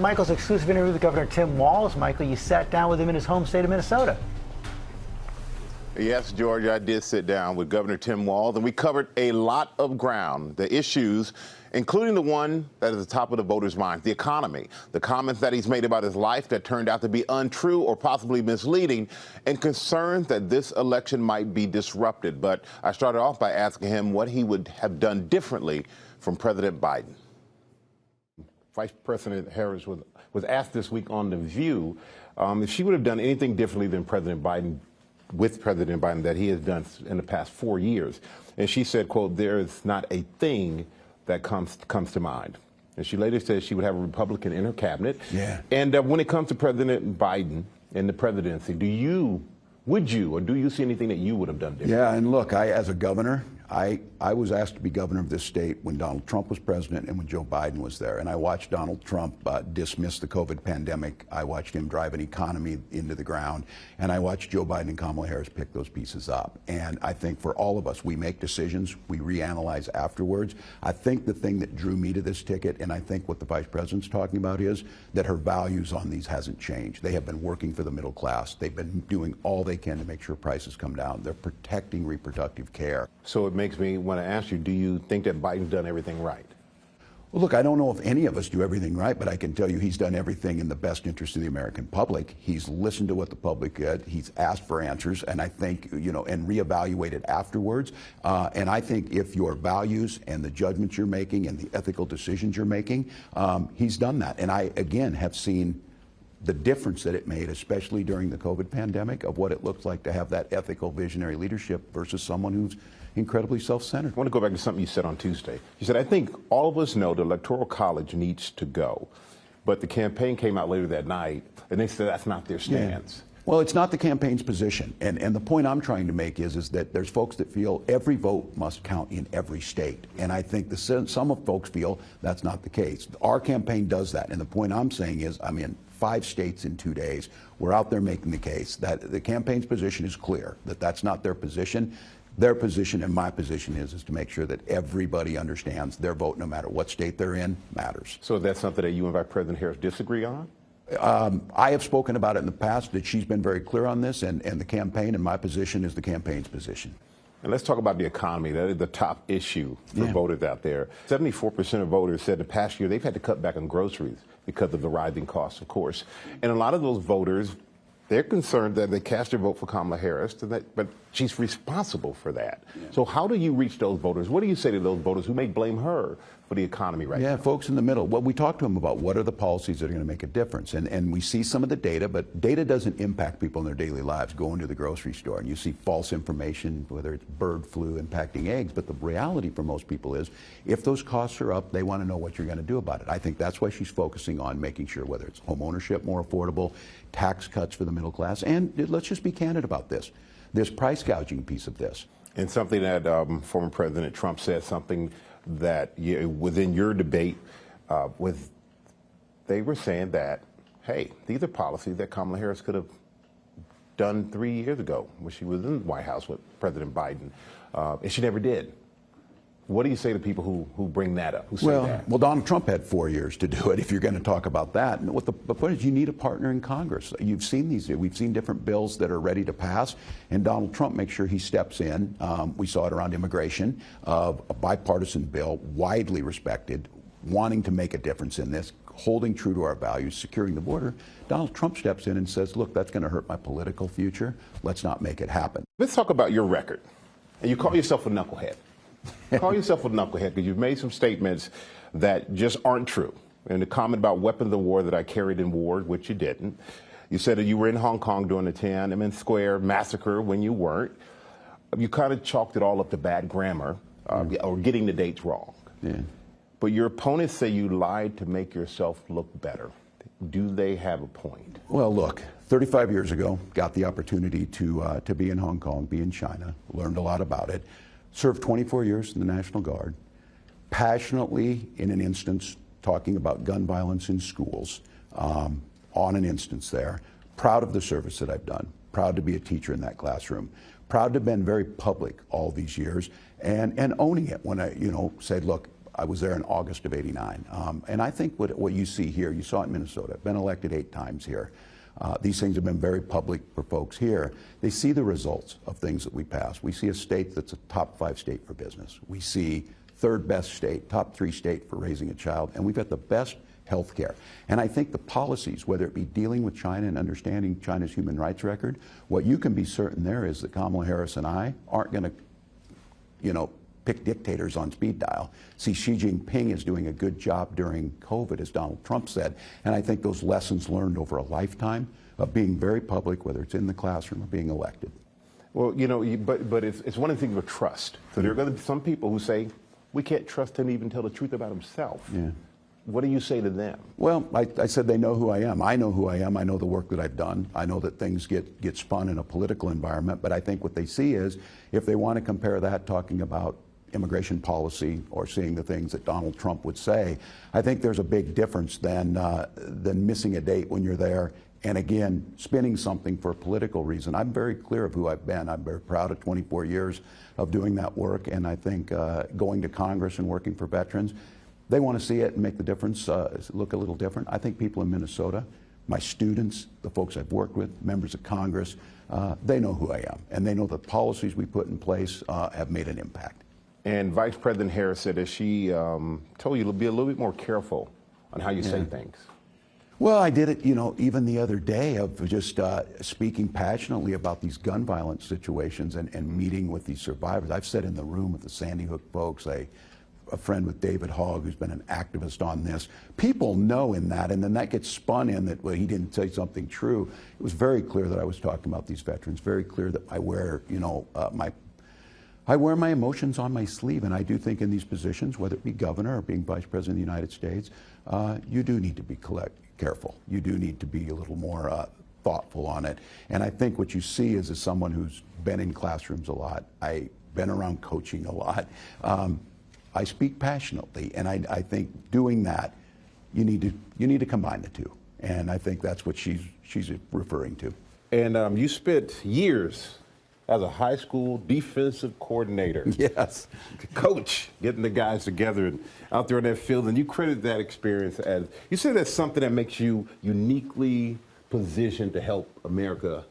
Michael's exclusive interview with Governor Tim Walz. Michael, you sat down with him in his home state of Minnesota. Yes, George, I did sit down with Governor Tim Walz, and we covered a lot of ground, the issues, including the one that is at the top of the voters' minds, the economy, the comments that he's made about his life that turned out to be untrue or possibly misleading, and concerns that this election might be disrupted. But I started off by asking him what he would have done differently from President Biden. Vice President Harris was asked this week on The View if she would have done anything differently than President Biden, with President Biden, that he has done in the past 4 years. And she said, quote, "There is not a thing that comes to mind." And she later said she would have a Republican in her cabinet. Yeah. And when it comes to President Biden and the presidency, would you or do you see anything that you would have done differently? Yeah, and look, as a governor, I was asked to be governor of this state when Donald Trump was president and when Joe Biden was there. And I watched Donald Trump dismiss the COVID pandemic. I watched him drive an economy into the ground. And I watched Joe Biden and Kamala Harris pick those pieces up. And I think for all of us, we make decisions, we reanalyze afterwards. I think the thing that drew me to this ticket, and I think what the vice president's talking about, is that her values on these hasn't changed. They have been working for the middle class. They've been doing all they can to make sure prices come down. They're protecting reproductive care. So it makes me want to ask you, do you think that Biden's done everything right? Well, look, I don't know if any of us do everything right, but I can tell you he's done everything in the best interest of the American public. He's listened to what the public did. He's asked for answers, and I think, and reevaluated afterwards. And I think if your values and the judgments you're making and the ethical decisions you're making, he's done that. And I, again, have seen the difference that it made, especially during the COVID pandemic, of what it looks like to have that ethical, visionary leadership versus someone who's incredibly self-centered. I want to go back to something you said on Tuesday. You said, "I think all of us know the Electoral College needs to go." But the campaign came out later that night, and they said that's not their stance. Yeah. Well, it's not the campaign's position. And the point I'm trying to make is that there's folks that feel every vote must count in every state. And I think some of folks feel that's not the case. Our campaign does that. And the point I'm saying is, I'm in 5 states in 2 days. We're out there making the case that the campaign's position is clear, that that's not their position. Their position and my position is to make sure that everybody understands their vote, no matter what state they're in, matters. So that's something that you and Vice President Harris disagree on? I have spoken about it in the past, that she's been very clear on this, and the campaign, and my position is the campaign's position. And let's talk about the economy. That is the top issue for voters out there. 74% of voters said the past year they've had to cut back on groceries because of the rising costs, of course. And a lot of those voters, they're concerned that they cast their vote for Kamala Harris, but she's responsible for that. Yeah. So how do you reach those voters? What do you say to those voters who may blame her for the economy right now? Yeah, folks in the middle. Well, we talk to them about what are the policies that are going to make a difference. And we see some of the data, but data doesn't impact people in their daily lives. Going to the grocery store and you see false information, whether it's bird flu impacting eggs. But the reality for most people is if those costs are up, they want to know what you're going to do about it. I think that's why she's focusing on making sure whether it's home ownership more affordable, tax cuts for the middle class, and let's just be candid about this price gouging piece of this. And something that former President Trump said, something that within your debate they were saying that, hey, these are policies that Kamala Harris could have done 3 years ago when she was in the White House with President Biden, and she never did. What do you say to people who bring that up, who say that? Well, Donald Trump had 4 years to do it, if you're going to talk about that. And what the point is, you need a partner in Congress. You've seen these. We've seen different bills that are ready to pass, and Donald Trump makes sure he steps in. We saw it around immigration, a bipartisan bill, widely respected, wanting to make a difference in this, holding true to our values, securing the border. Donald Trump steps in and says, look, that's going to hurt my political future. Let's not make it happen. Let's talk about your record. And you call yourself a knucklehead. Call yourself a knucklehead because you've made some statements that just aren't true. And the comment about weapons of war that I carried in war, which you didn't. You said that you were in Hong Kong during the Tiananmen Square massacre when you weren't. You kind of chalked it all up to bad grammar or getting the dates wrong. Yeah. But your opponents say you lied to make yourself look better. Do they have a point? Well, look, 35 years ago, got the opportunity to be in Hong Kong, be in China, learned a lot about it. Served 24 years in the National Guard, passionately, in an instance, talking about gun violence in schools, on an instance there. Proud of the service that I've done, proud to be a teacher in that classroom, proud to have been very public all these years, and owning it when I, said, look, I was there in August of '89. And I think what you see here, you saw it in Minnesota. I've been elected 8 times here. These things have been very public for folks here. They see the results of things that we pass. We see a state that's a top 5 state for business. We see 3rd best state, top 3 state for raising a child, and we've got the best health care. And I think the policies, whether it be dealing with China and understanding China's human rights record, what you can be certain there is that Kamala Harris and I aren't going to, pick dictators on speed dial. See, Xi Jinping is doing a good job during COVID, as Donald Trump said, and I think those lessons learned over a lifetime of being very public, whether it's in the classroom or being elected. Well, but it's one of the things of trust. So there are going to be some people who say, we can't trust him to even tell the truth about himself. Yeah. What do you say to them? Well, I said they know who I am. I know who I am. I know the work that I've done. I know that things get spun in a political environment, but I think what they see is if they want to compare that talking about immigration policy or seeing the things that Donald Trump would say, I think there's a big difference than missing a date when you're there and again spinning something for a political reason. I'm very clear of who I've been. I'm very proud of 24 years of doing that work, and I think going to Congress and working for veterans, they want to see it and make the difference, look a little different. I think people in Minnesota, my students, the folks I've worked with, members of Congress, they know who I am, and they know the policies we put in place have made an impact. And Vice President Harris said that she told you to be a little bit more careful on how you say things. Well, I did it, even the other day of just speaking passionately about these gun violence situations and meeting with these survivors. I've sat in the room with the Sandy Hook folks, a friend with David Hogg, who's been an activist on this. People know in that, and then that gets spun in that, well, he didn't say something true. It was very clear that I was talking about these veterans, very clear that I wear, I wear my emotions on my sleeve, and I do think in these positions, whether it be governor or being vice president of the United States, you do need to be careful. You do need to be a little more thoughtful on it. And I think what you see is as someone who's been in classrooms a lot, I've been around coaching a lot, I speak passionately, and I think doing that, you need to combine the two. And I think that's what she's referring to. And you spent years as a high school defensive coordinator. Yes. Coach, getting the guys together and out there in that field, and you credit that experience as, you say that's something that makes you uniquely positioned to help America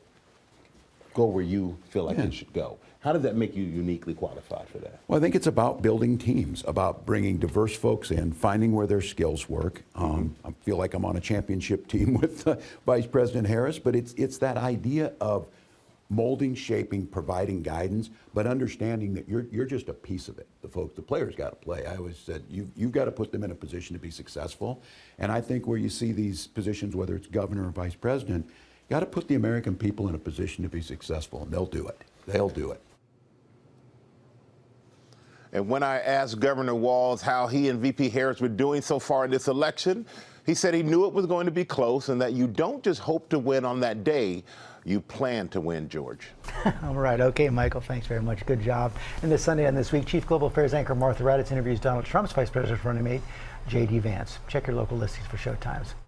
go where you feel like it should go. How did that make you uniquely qualified for that? Well, I think it's about building teams, about bringing diverse folks in, finding where their skills work. I feel like I'm on a championship team with Vice President Harris, but it's that idea of molding, shaping, providing guidance, but understanding that you're just a piece of it. The players got to play. I always said you've got to put them in a position to be successful. And I think where you see these positions, whether it's governor or vice president, you got to put the American people in a position to be successful, and they'll do it. They'll do it. And when I asked Governor Walz how he and VP Harris were doing so far in this election, he said he knew it was going to be close and that you don't just hope to win on that day, you plan to win, George. All right. Okay, Michael, thanks very much. Good job. And this Sunday on This Week, Chief Global Affairs anchor Martha Raddatz interviews Donald Trump's Vice President's running mate, J.D. Vance. Check your local listings for showtimes.